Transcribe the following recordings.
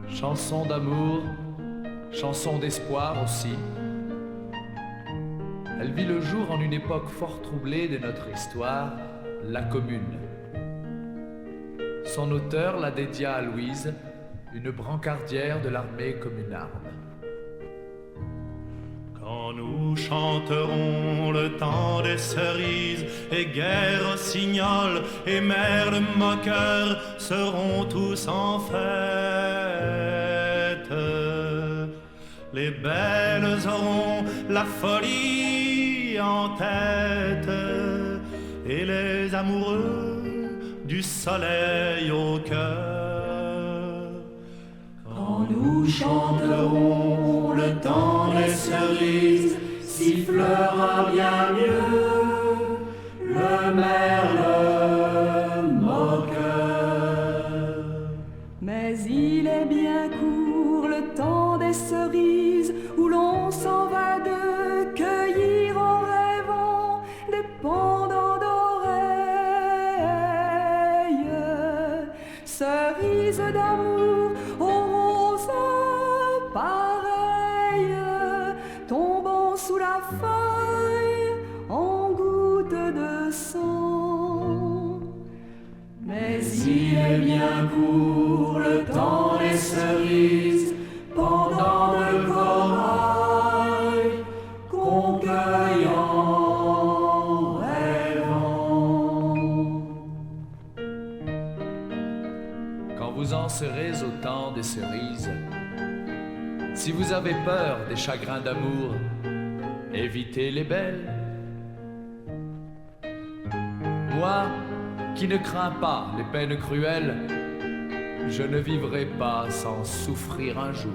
Chanson d'amour, chanson d'espoir aussi. Elle vit le jour en une époque fort troublée de notre histoire, la Commune. Son auteur la dédia à Louise, une brancardière de l'armée communarde. Quand nous chanterons le temps des cerises, et guerre rossignol et merle moqueur seront tous en fête. Les belles auront la folie en tête, et les amoureux du soleil au cœur. Quand nous chanterons le temps des cerises, sifflera bien mieux le merle moqueur. Mais il est bien court le temps des cerises, où l'on s'en va de cueillir en rêvant des pendants d'oreilles, cerises d'amour aux roses pareilles, tombant sous la feuille en gouttes de sang. Mais il est bien court le temps des cerises, pendant le corail qu'on cueille en rêvant. Quand vous en serez au temps des cerises, si vous avez peur des chagrins d'amour, évitez les belles. Moi, qui ne crains pas les peines cruelles, je ne vivrai pas sans souffrir un jour.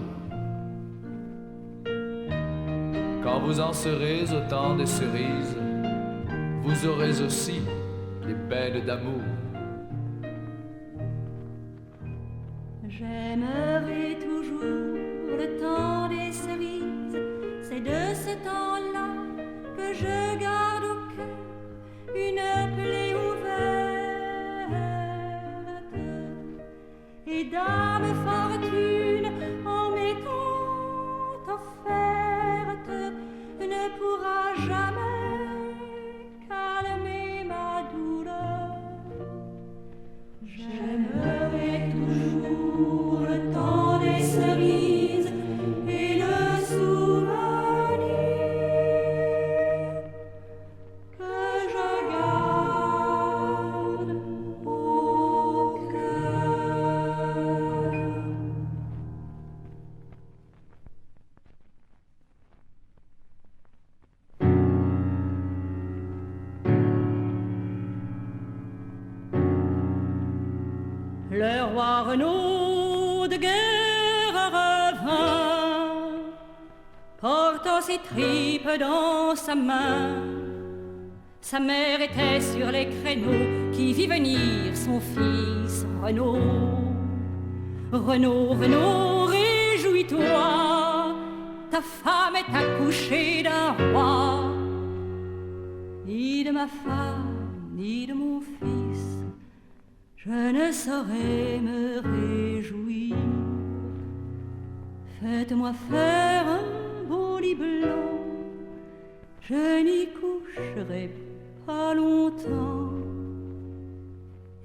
Quand vous en serez au temps des cerises, vous aurez aussi des peines d'amour. J'aimerai toujours le temps des cerises, c'est de ce temps-là que je garde au cœur une plaie ouverte. Et dame fortune, en m'étant offerte, ne pourra jamais calmer ma douleur. J'aimerai toujours le temps des cerises et le souvenir que je garde au cœur. Le roi Renaud de guerre revint, portant ses tripes dans sa main. Sa mère était sur les créneaux qui vit venir son fils Renaud. Renaud, Renaud, réjouis-toi, ta femme est accouchée d'un roi. Ni de ma femme, ni de mon fils, je ne saurais me réjouir. Faites-moi faire un beau lit blanc, je n'y coucherai pas longtemps.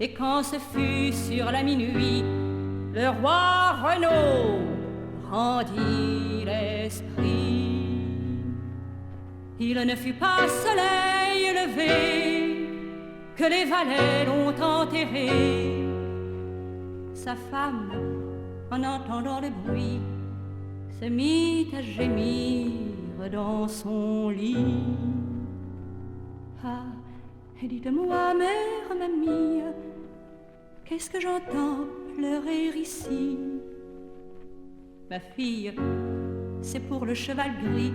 Et quand ce fut sur la minuit, le roi Renaud rendit l'esprit. Il ne fut pas soleil levé que les valets l'ont enterré. Sa femme, en entendant le bruit, se mit à gémir dans son lit. Ah, dites-moi, mère, mamie, qu'est-ce que j'entends pleurer ici? Ma fille, c'est pour le cheval gris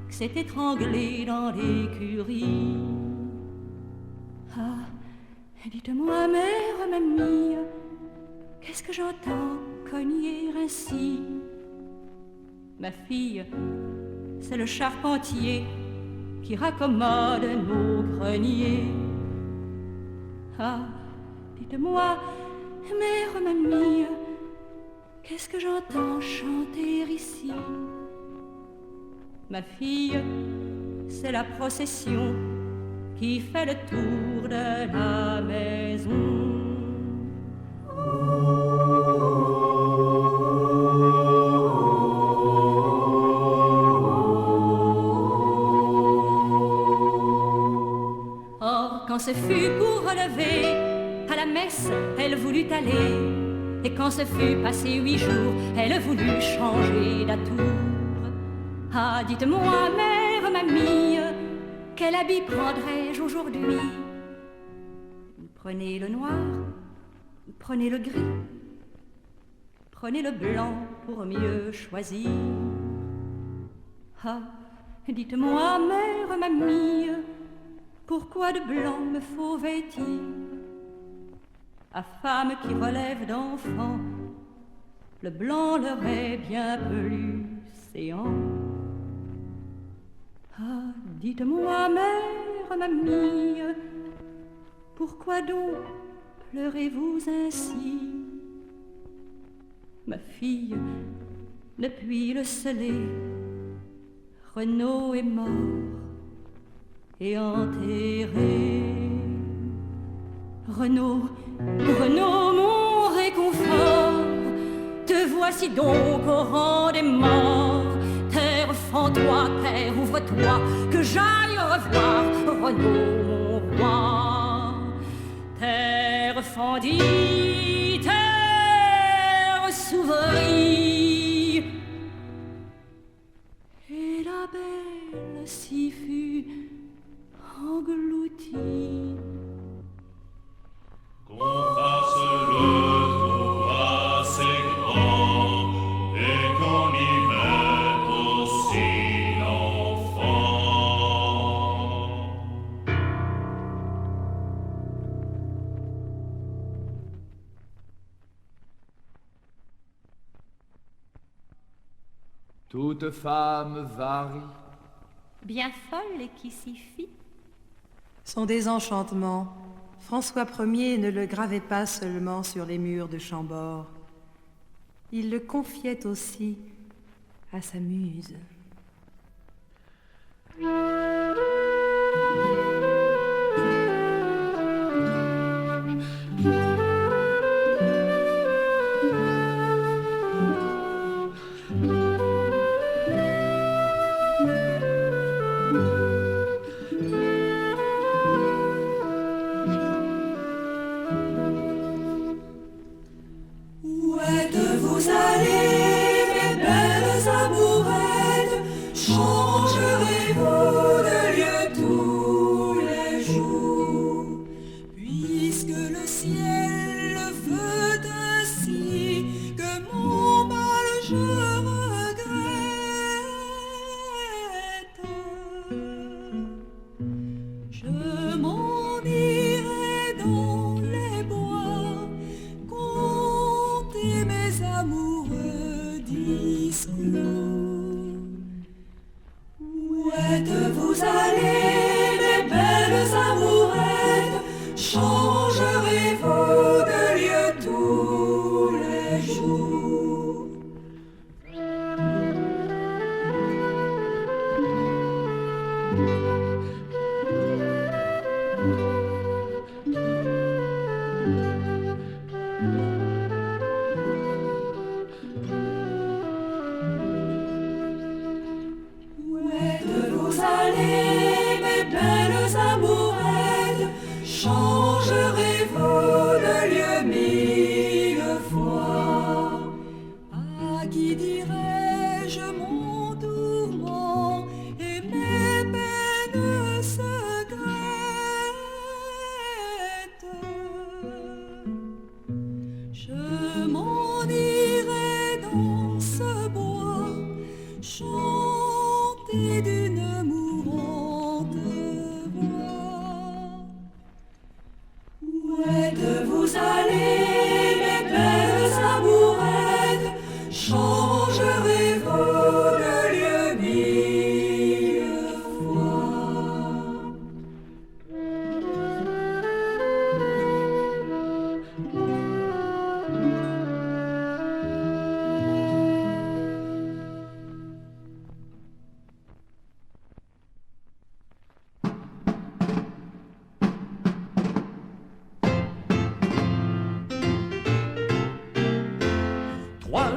que s'est étranglé dans l'écurie. Ah, dites-moi, mère, mamie, qu'est-ce que j'entends cogner ainsi? Ma fille, c'est le charpentier qui raccommode nos greniers. Ah, dites-moi, mère, mamie, qu'est-ce que j'entends chanter ici? Ma fille, c'est la procession qui fait le tour de la maison. Or, quand ce fut pour relever, à la messe, elle voulut aller. Et quand ce fut passé 8 jours, elle voulut changer d'atour. Ah, dites-moi, mère, mamie, quel habit prendrais-je aujourd'hui? Prenez le noir, prenez le gris, prenez le blanc pour mieux choisir. Ah, dites-moi, mère, mamie, pourquoi de blanc me faut vêtir? À femme qui relève d'enfants, le blanc leur est bien plus séant. Ah, dites-moi, mère, mamie, pourquoi donc pleurez-vous ainsi? Ma fille, depuis le scellé, Renaud est mort et enterré. Renaud, Renaud, mon réconfort, te voici donc au rang des morts. Terre, fends-toi, terre, ouvre-toi, que j'aille revoir Renaud, mon roi. Terre fendit, terre s'ouvrit, et la belle s'y fut engloutie. Qu'on fasse le tour assez grand et qu'on y mette aussi l'enfant. Toute femme varie. Bien folle et qui s'y fit. Son désenchantement, François Ier ne le gravait pas seulement sur les murs de Chambord. Il le confiait aussi à sa muse. Où êtes-vous allées, mes belles amourettes? Changerez-vous de lieu tous les jours? Puisque le ciel le veut ainsi, que mon mal je regrette. Je m'en irai dans les bois, compter mes amoureux discours. Où êtes-vous allées, mes belles amourettes? Changerez-vous de lieu tous les jours? Où êtes-vous allées, mes belles amourettes? Changerez-vous de lieu 1000 fois?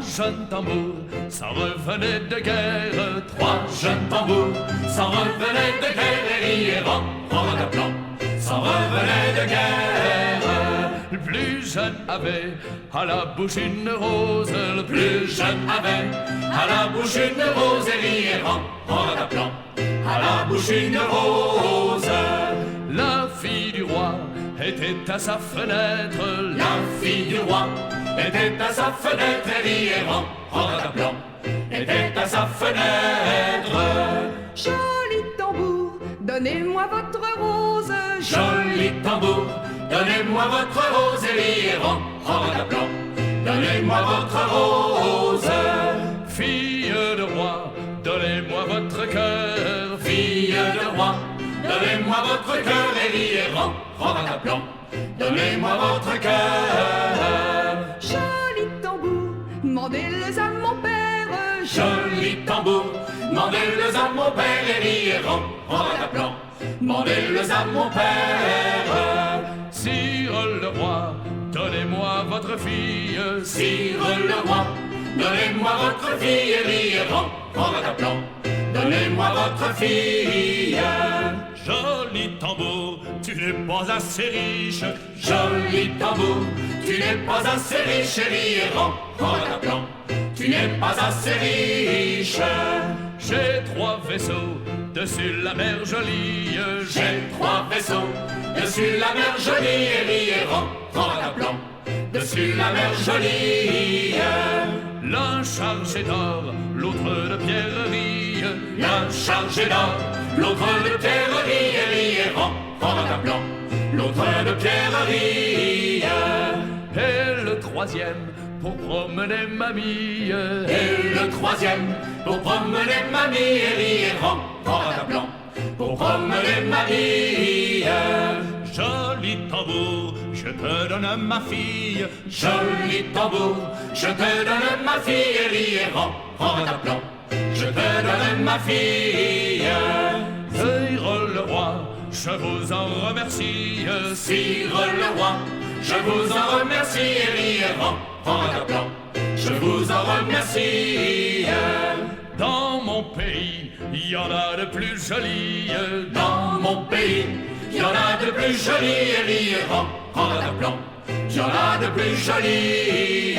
jeunes tambours s'en revenaient de guerre. 3 jeunes tambours s'en revenaient de guerre. Et riaient ran-ran-raplan, s'en revenaient de guerre. Le plus jeune avait à la bouche une rose. Le plus jeune avait à la bouche une rose. Et riait ran-ran-raplan, à la bouche une rose. La fille du roi était à sa fenêtre. La fille du roi était à sa fenêtre. Et riait ran-ran-raplan, était à sa fenêtre. Joli tambour, donnez-moi votre rose. Joli tambour, donnez-moi votre rose. Et riait ran-ran-raplan, donnez-moi votre rose. Fille de roi, donnez-moi votre cœur. Fille de roi, donnez-moi votre cœur. Et riait ran-ran-raplan, donnez-moi votre cœur. Joli tambour, demandez-les à mon père. Joli tambour, demandez-les à mon père. Et riait ran-ran-raplan, demandez-les à mon père. Sire le roi, donnez-moi votre fille. Sire le roi, donnez-moi votre fille. Et riait ran-ran-raplan, donnez-moi votre fille. Joli tambour, tu n'es pas assez riche. Joli tambour, tu n'es pas assez riche. Et riait ran-ran-raplan, tu n'es pas assez riche. J'ai 3 vaisseaux dessus la mer jolie. J'ai 3 vaisseaux dessus la mer jolie. Et riait ran-ran-raplan, dessus la mer jolie. L'un chargé d'or, l'autre de pierrerie. L'un chargé d'or, l'autre de pierrerie. Et riait ran-ran-raplan, l'autre de pierrerie. Et le 3e pour promener mamie. Et le 3e pour promener mamie. Et riait ran-ran-raplan, pour promener mamie. Joli tambour, je te donne ma fille. Joli tambour, je te donne ma fille. Et riait ran-ran-raplan, je te donne ma fille. Sire le roi, je vous en remercie. Sire le roi, je vous en remercie. Et riait ran-ran-raplan, je vous en remercie. Dans mon pays, il y en a de plus jolis. Dans mon pays, il y en a de plus jolis. Et riait ran-ran-raplan, il y en a de plus jolis.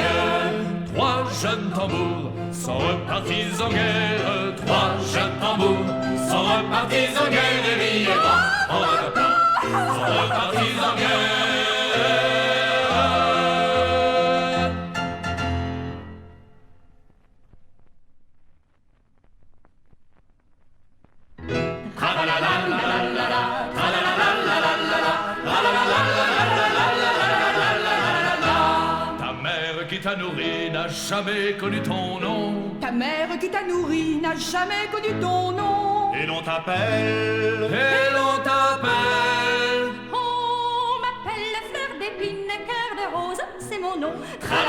3 jeunes tambours sont repartis en guerre. 3 jeunes tambours sont repartis en guerre. Et riait ran-ran-raplan, sont repartis en guerre. T'a nourri n'a jamais connu ton nom. Ta mère qui t'a nourri n'a jamais connu ton nom. Et l'on t'appelle. Et l'on t'appelle. On m'appelle fleur d'épine, cœur de rose, c'est mon nom. Fleur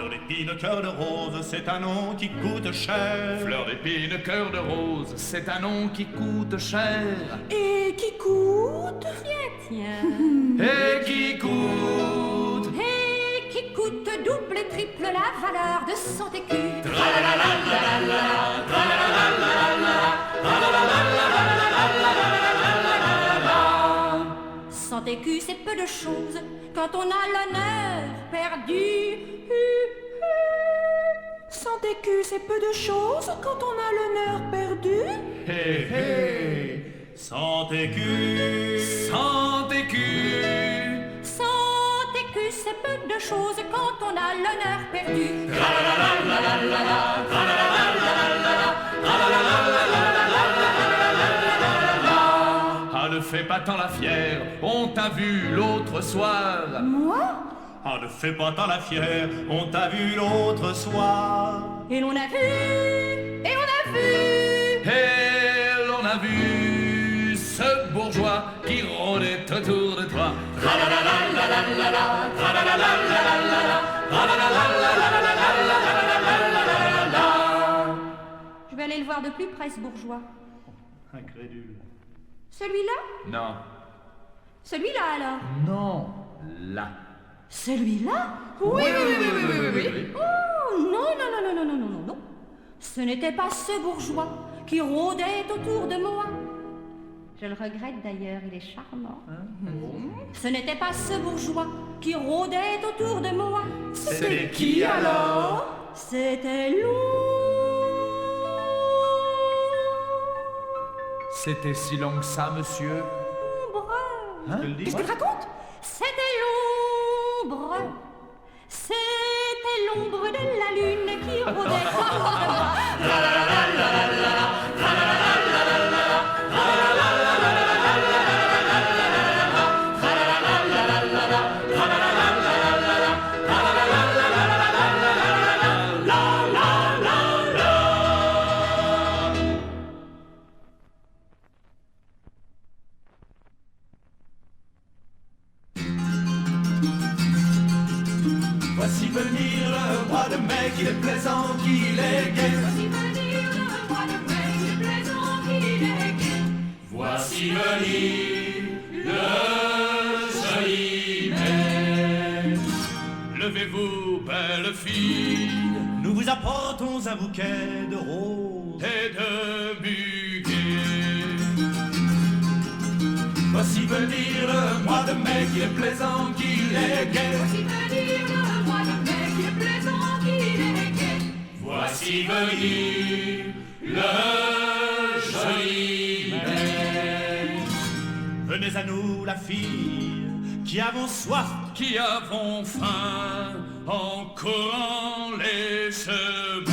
d'épine, cœur de rose, c'est un nom qui coûte cher. Fleur d'épine, cœur de rose, c'est un nom qui coûte cher. Et qui coûte? Tiens. Et qui coûte. Et qui coûte double et triple la valeur de 100 écus. 100 écus, c'est peu de choses quand on a l'honneur perdu. 100 écus, c'est peu de choses quand on a l'honneur perdu. Hé hé. 100 écus. 100 écus. 100 écus, c'est peu de choses quand on a l'honneur perdu. Ah, ne fais pas tant la fière, on t'a vu l'autre soir. Moi? Ah, ne fais pas tant la fière, on t'a vu l'autre soir. Et l'on a vu, Et on a vu. Et l'on a vu ce bourgeois qui rôdait autour de toi. je vais aller le voir de plus près, ce bourgeois. Incrédule. Celui-là? Non, Celui-là alors? Non, là. Celui-là? Oui. Oh, non, non, non, non, non, non, non, non, non. Ce n'était pas ce bourgeois qui rôdait autour de moi. Je le regrette d'ailleurs, il est charmant. Ce n'était pas ce bourgeois qui rôdait autour de moi. C'était qui alors? C'était l'ombre. C'était si long que ça, monsieur? Qu'est-ce qu'il raconte? C'était l'ombre. C'était l'ombre de la lune qui rôdait autour de moi. Voici venir le mois de mai, qu'il est plaisant, qu'il est gai. Voici venir le mois de mai, il est plaisant, il est gai. Voici venir le joli mai. Levez-vous, belle fille, Nous vous apportons un bouquet de roses. et de muguet. Voici venir le mois de mai, qu'il est plaisant, qu'il est gai. Voici venir le mois de mai, il est plaisant, il est gai. Voici venir le joli mai. Venez à nous, la fille, qui avons soif. Qui avons faim en courant les chemins.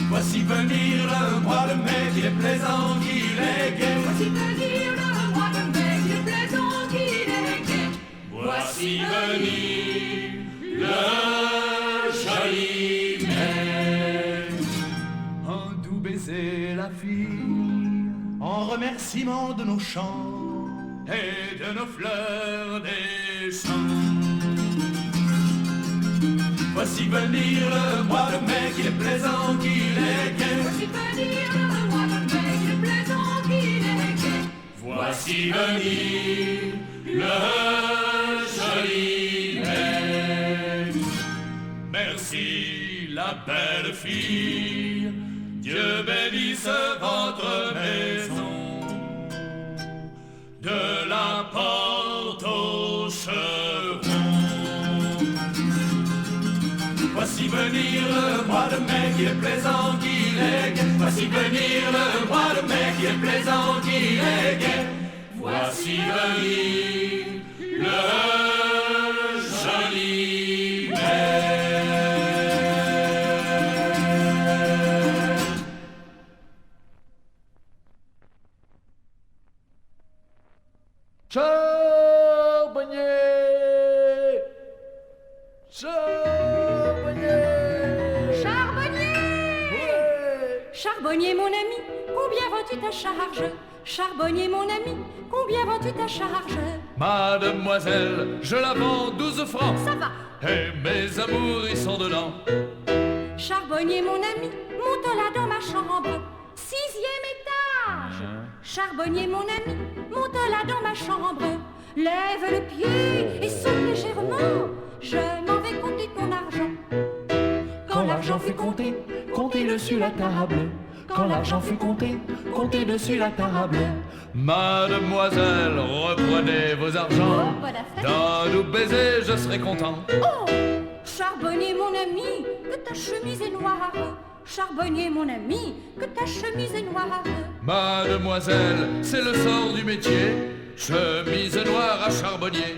Voici venir le mois de mai, qu'il est plaisant, qu'il est gai. Voici venir le mois de mai, il est plaisant, il est gai. Voici venir le joli mai. Un doux baiser, la fille, En remerciement de nos chants. et de nos fleurs des champs. Voici venir le mois de mai, qu'il est plaisant, qu'il est gai. Voici venir le mois de mai, il est plaisant, il est gai. Voici venir le joli mai. Merci la belle fille, Dieu bénisse votre maison. De la porte au cheron. Voici venir le mois de mai, qu'il est plaisant, qu'il est gai. Voici venir le mois de mai, qu'il est plaisant, qu'il est gai. Voici venir le joli mai. Charbonnier! Charbonnier! Charbonnier! Ouais! Charbonnier, mon ami, combien vends-tu ta charge? Charbonnier, mon ami, combien vends-tu ta charge? Mademoiselle, je la vends 12 francs. Ça va. Et mes amours, ils sont dedans. Charbonnier, mon ami, monte-la dans ma chambre. 6e étage. Charbonnier, mon ami, monte-la dans ma chambre. Lève le pied et saute légèrement. Je m'en vais compter ton argent. Quand l'argent fut compté, comptez dessus la table. Quand l'argent fut compté, comptez dessus la table. Mademoiselle, reprenez vos argents. Oh, bonne affaire. D'un doux baiser, je serai content. Oh, charbonnier, mon ami, que ta chemise est noire. Charbonnier, mon ami, que ta chemise est noire. Mademoiselle, c'est le sort du métier. Chemise noire à charbonnier.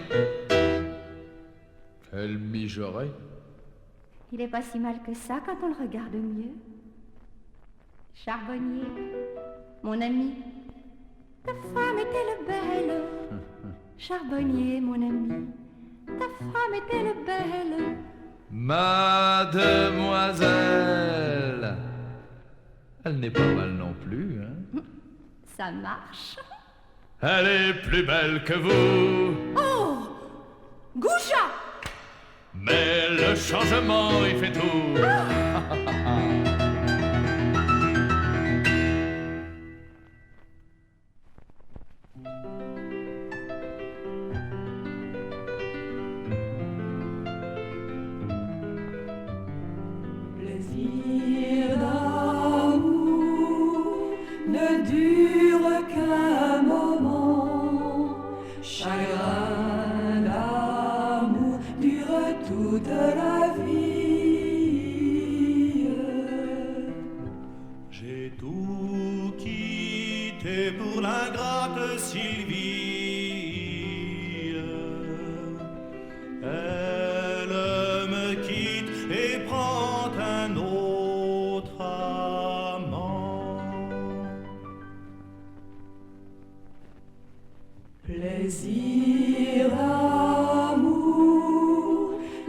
Quelle mijaurée. Il est pas si mal que ça quand on le regarde mieux. Charbonnier, mon ami, ta femme est-elle belle? Charbonnier, mon ami, ta femme est-elle belle? Mademoiselle, elle n'est pas mal non plus, hein. Ça marche. Elle est plus belle que vous. Oh, Gouja! Mais le changement, il fait tout. ne dure qu'un moment. Chagrin d'amour dure toute la vie. J'ai tout quitté pour l'ingrate Sylvie. Elle me quitte et prend un autre amant. Plaisir d'amour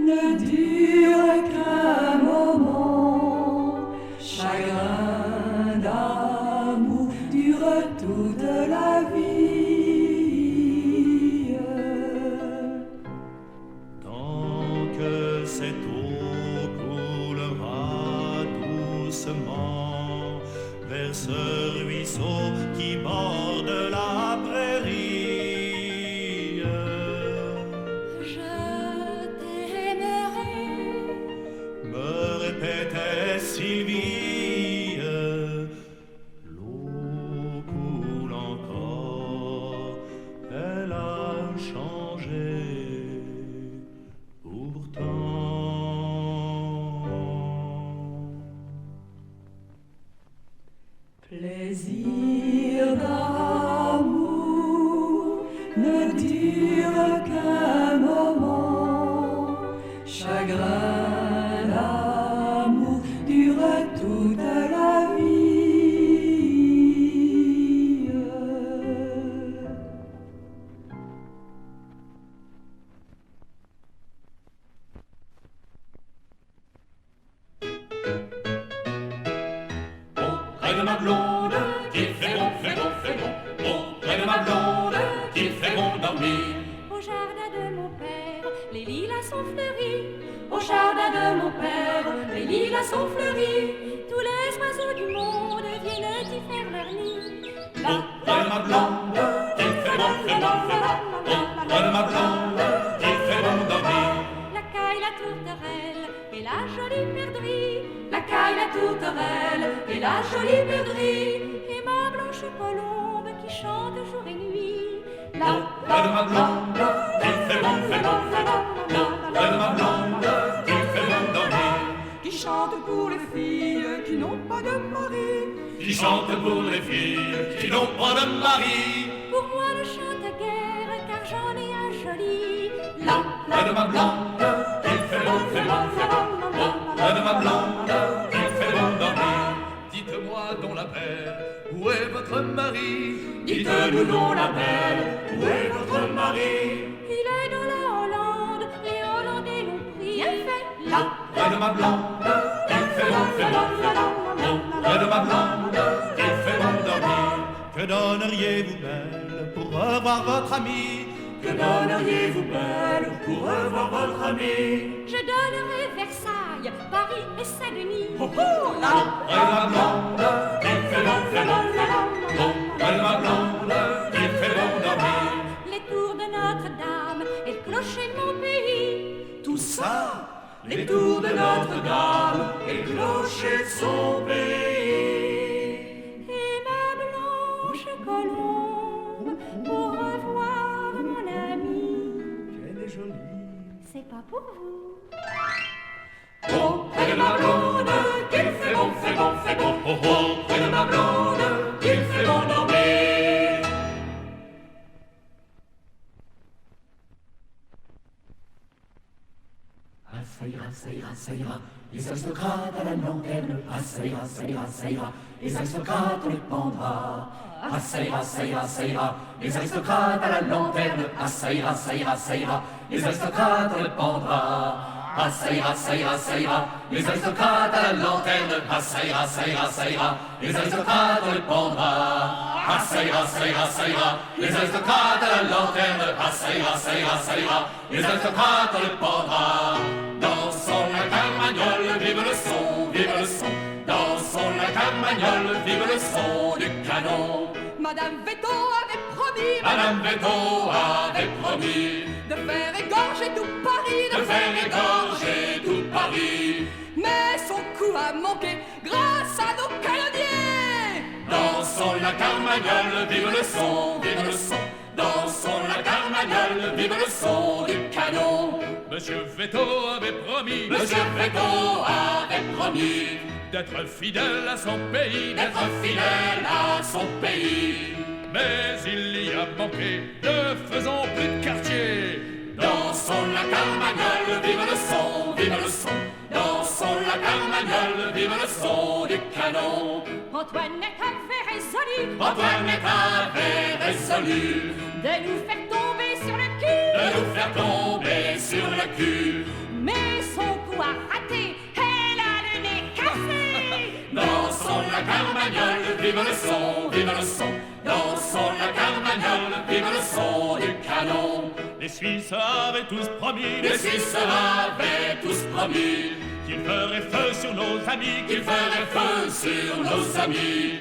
ne dure qu'un moment. Chagrin d'amour dure toute la vie. Tant que cette eau coulera doucement vers ce ruisseau qui borde la prairie, Je t'aimerai. me répétait Sylvie. L'eau coule encore, elle a changé pourtant. Plaisir d'amour ne dure qu'un moment. Chagrin d'amour dure toute la vie. Auprès de ma blonde, qu'il fait bon, fait bon, fait bon. Auprès de ma blonde, qu'il fait bon dormir. Au jardin de mon père, les lilas sont fleuris. Au jardin de mon père, les lilas sont fleuris. Tous les oiseaux du monde viennent y faire leur nid. Auprès de ma blonde, qu'il fait bon, fait bon, fait bon. Auprès de ma blonde, qu'il fait bon dormir. La caille, la tourterelle et la jolie perdrix. La caille, la tourterelle et la jolie perdrix. Et ma blanche colombe qui chante jour et nuit. Auprès de ma blonde, qu'il fait bon, fait bon, fait bon. Auprès de ma blonde, qu'il fait bon dormir. Qui chante pour les filles qui n'ont pas de mari. Qui chante pour les filles qui n'ont pas de mari. Pour moi ne chante guère car j'en ai un joli. Auprès de ma blonde, qu'il fait bon, fait bon, fait bon. Auprès de ma blonde, qu'il fait bon dormir. Dites-moi donc la belle, où est votre mari? Dites-nous donc la belle, où est votre mari? Il est dans la Hollande, les Hollandais l'ont pris. Bien fait. Auprès de ma blonde, qu'il fait bon, fait bon, fait bon. Auprès de ma blonde, qu'il fait bon dormir. Que donneriez-vous belle pour revoir votre ami? Que donneriez-vous belle pour revoir votre ami? Je donnerai Versailles, Paris et Saint-Denis. Auprès de ma blonde, qu'il fait bon, fait bon, fait bon. Auprès de ma blonde, qu'il fait bon dormir. Les tours de Notre-Dame et le clocher de mon pays. Tout ça, les tours de Notre-Dame et le clocher de son pays. Et ma blanche colombe pour revoir mon ami. Elle est jolie. C'est pas pour vous. Auprès de ma blonde, qu'il fait bon, fait bon, fait bon. Auprès de ma blonde, qu'il fait bon dormir. Ah, ça ira, ça ira, ça ira. Les aristocrates à la lanterne. Ah, ça ira, ça ira, ça ira. Les aristocrates, on les pendra. Ah, ça ira, ça ira, ça ira. Les aristocrates à la lanterne. Ah, ça ira, ça ira, ça ira. Les aristocrates, on les pendra. Ah, ça ira, ça ira, ça ira. Les aristocrates à la lanterne. Ah, ça ira, ça ira, ça ira. Les aristocrates, on les pendra. Ah, ça ira, ça ira, ça ira. Les aristocrates à la lanterne. Ah, ça ira, ça ira, ça ira. Les aristocrates, on les pendra. Dansons la carmagnole, vive le son, vive le son. Dansons la carmagnole, vive le son du canon. Madame Veto avait promis, Madame Veto avait promis de faire égorger tout Paris, de faire égorger tout la Carmagnole, vive le son, vive le son. Dansons la Carmagnole, vive le son du canon. Monsieur Veto avait promis, Monsieur Veto avait promis d'être fidèle à son pays, d'être fidèle à son pays. Mais il y a manqué, ne faisons plus de quartier. Dansons la Carmagnole, vive le son, vive le son. Dansons la Carmagnole, vive le son du canon. Antoinette avait résolu, Antoinette avait résolu de nous faire tomber sur le cul, de nous faire tomber sur le cul. mais son coup a raté, elle a le nez cassé. Dansons la Carmagnole, vive le son, vive le son. Dansons la Carmagnole, vive le son du canon. Les Suisses avaient tous promis, Les Suisses avaient tous promis qu'ils feraient feu sur nos amis, qu'ils feraient feu sur nos amis.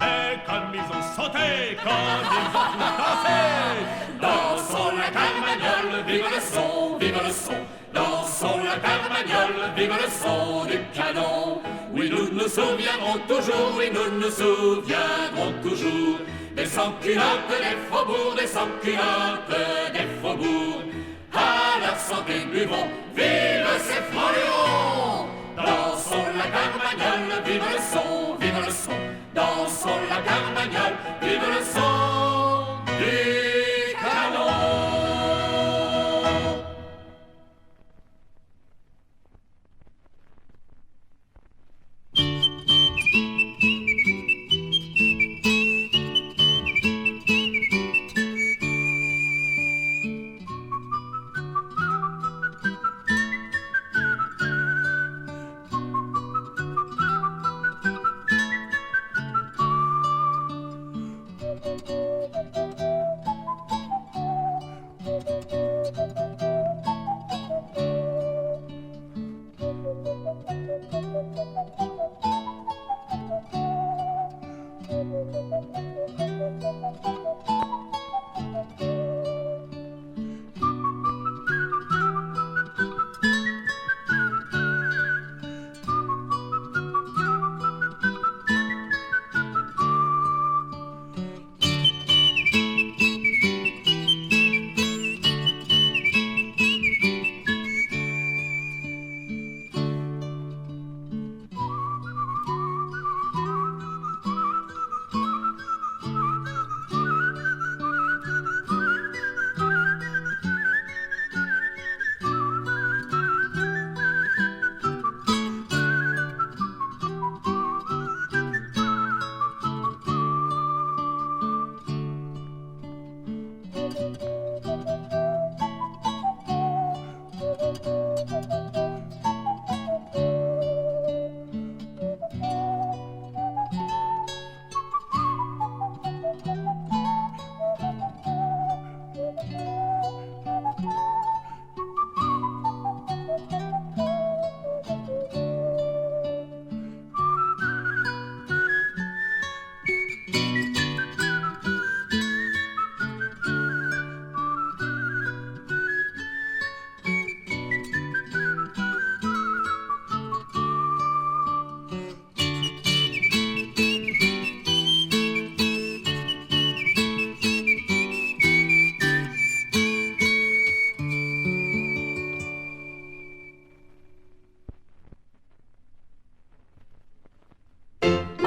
Mais comme ils ont sauté, comme ils ont tous dansé, Dansons la Carmagnole, vive le son, vive le son. Dansons la Carmagnole, vive le son du canon. Oui, nous nous souviendrons toujours, oui, nous nous souviendrons toujours des sans-culottes des faubourgs, des sans-culottes des faubourgs. À leur santé buvons, vive ces francs-lurons. Dansons la Carmagnole, vive le son, vive le son. Dansons la Carmagnole, vive le son du canon.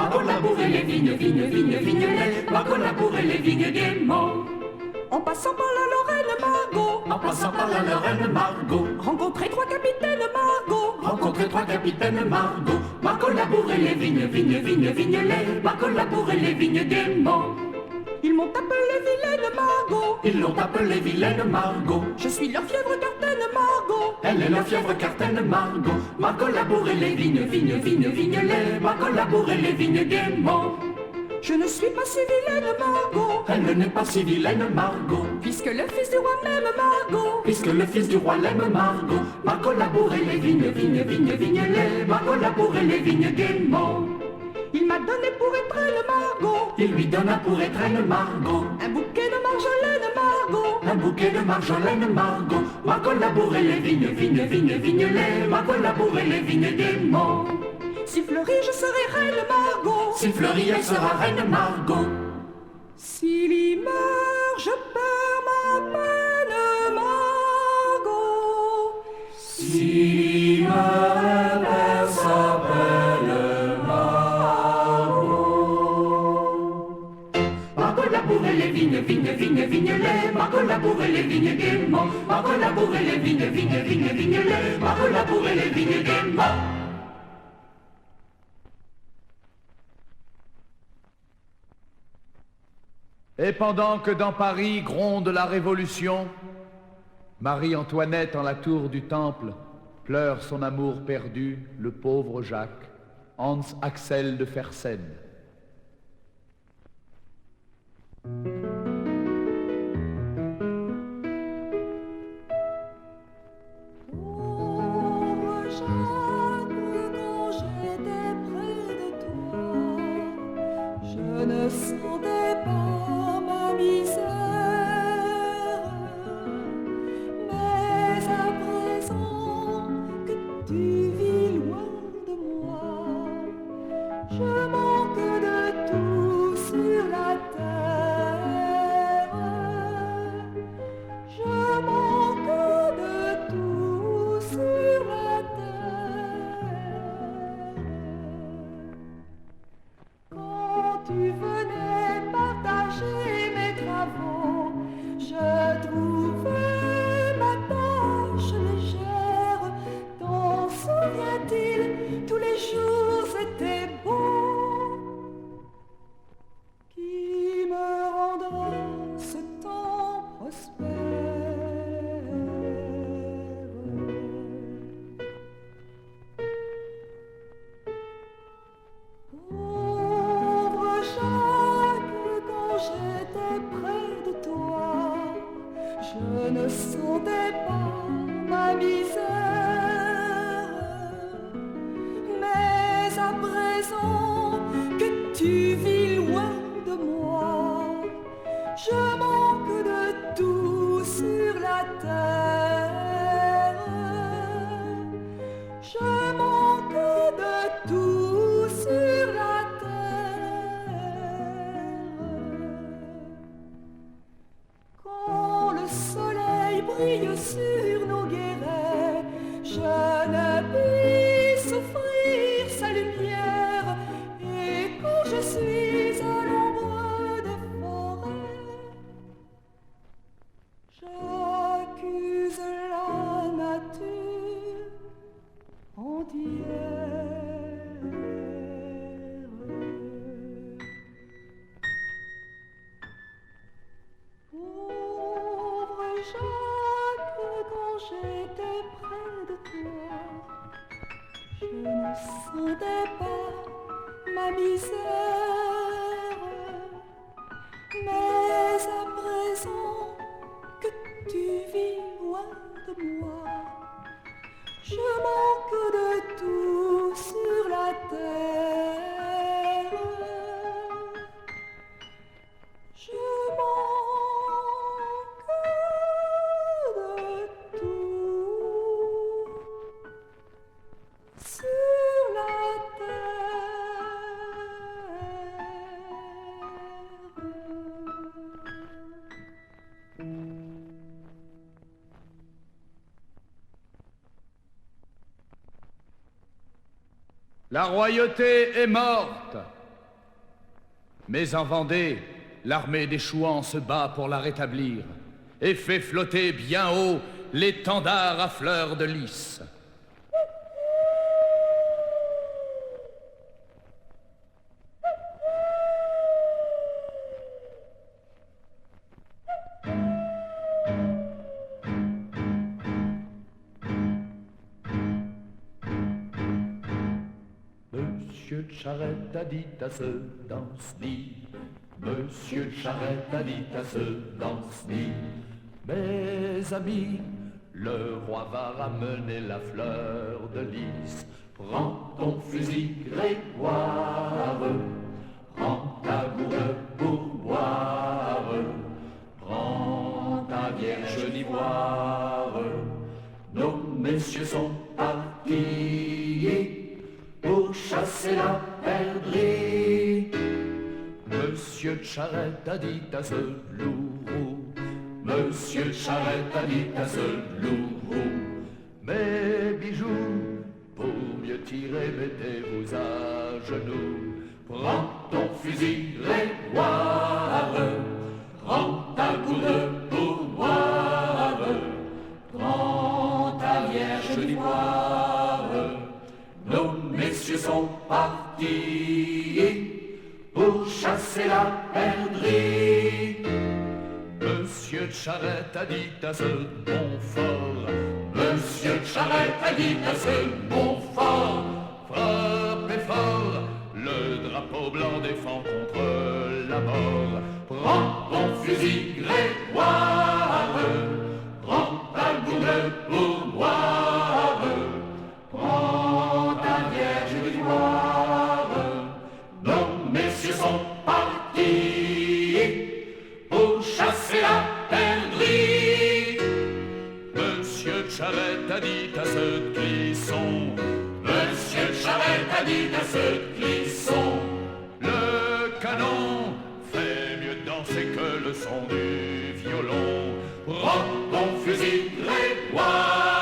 Collaborer les vignes, vignes, va collaborer les vignes gaiement. En passant par la Lorraine, Margot. En passant par la Lorraine, Margot. Rencontrer trois capitaines, Margot. Rencontrer trois capitaines, Margot. Va collaborer les vignes, va collaborer les vignes gaiement. Ils m'ont appelé vilaine Margot. Ils l'ont appelée vilaine Margot. Je suis leur fièvre cartaine Margot. Elle est la fièvre cartaine Margot. Va collaborer les vignes, va collaborer les vignes gaiement. Je ne suis pas si vilaine Margot. Elle n'est pas si vilaine Margot. Puisque le fils du roi m'aime Margot. Puisque le fils du roi l'aime Margot. Va collaborer les vignes, va collaborer les vignes gaiement. Il m'a donné pour étreinte Margot. Il lui donna pour étreinte Margot. Un bouquet de marjolaine Margot. Un bouquet de marjolaine Margot. Va collaborer les vignes, va collaborer les vignes gaiement. s'il fleurit, je serai reine Margot. S'il fleurit, elle sera reine Margot. S'il y meurt, je perds ma peine Margot. S'il meurt, elle s'appelle Margot. Margot labourait les vignes, vignes, vignes, vignes-les. Margot labourait les vignes gaiement. Margot labourait les vignes, vignes, vignes, vignes-les. Margot labourait les vignes gaiement. Et pendant que dans Paris gronde la Révolution, Marie-Antoinette en la tour du Temple pleure son amour perdu, le pauvre Jacques, Hans Axel de Fersen. Pauvre Jacques, quand j'étais près de toi, je ne sentais pas ma misère. Mais à présent que tu vis loin de moi, je manque de tout sur la terre. Je manque de tout sur la terre. Quand tu venais partager mes travaux, je trouvais ma tâche légère. T'en souviens-t-il, tous les jours c'était beau. Qui me rendra ce temps prospère? Pauvre Jacques, quand j'étais près de toi, je ne sentais pas ma misère. Mais à présent que tu vis loin de moi, je manque de tout sur la terre. Je manque de tout sur la terre. Quand le soleil brille sur nos guérets, je ne puis souffrir sa lumière. Et quand je suis à l'ombre des forêts, j'accuse la nature entière. Pauvre Jacques, quand j'étais près de toi, je ne sentais pas ma misère. Mais à présent que tu vis loin de moi, je manque de tout sur la terre. Je manque de tout sur la terre. La royauté est morte. Mais en Vendée, l'armée des Chouans se bat pour la rétablir et fait flotter bien haut l'étendard à fleurs de lys. Monsieur de Charette a dit à ce danse-nid, Monsieur de Charette a dit à ce danse-nid, mes amis, le roi va ramener la fleur de lys. Prends ton fusil Grégoire, prends ta gourde pour boire, prends ta vierge d'ivoire. Nos messieurs sont partis pour chasser Charrette a dit à ce loup-roux, Monsieur Charrette a dit à ce loup-roux, mes bijoux, pour mieux tirer, mettez-vous à genoux. Prends ton fusil grégoire, prends ta gourde pour boire, prends ta vierge d'ivoire. Nos messieurs sont partis pour chasser la perdrix. Monsieur Charrette a dit à ce Montfort, Monsieur Charrette a dit à ce Montfort, frappez fort, le drapeau blanc défend contre la mort. Prends ton fusil grégoire, prends ta gourde pour boire, prends ta vierge d'ivoire. Nos messieurs sont partis pour chasser la perdrix. Monsieur Charrette a dit à ce Clisson, Monsieur Charrette a dit à ce Clisson, le canon fait mieux danser que le son du violon. Prends ton fusil grégoire,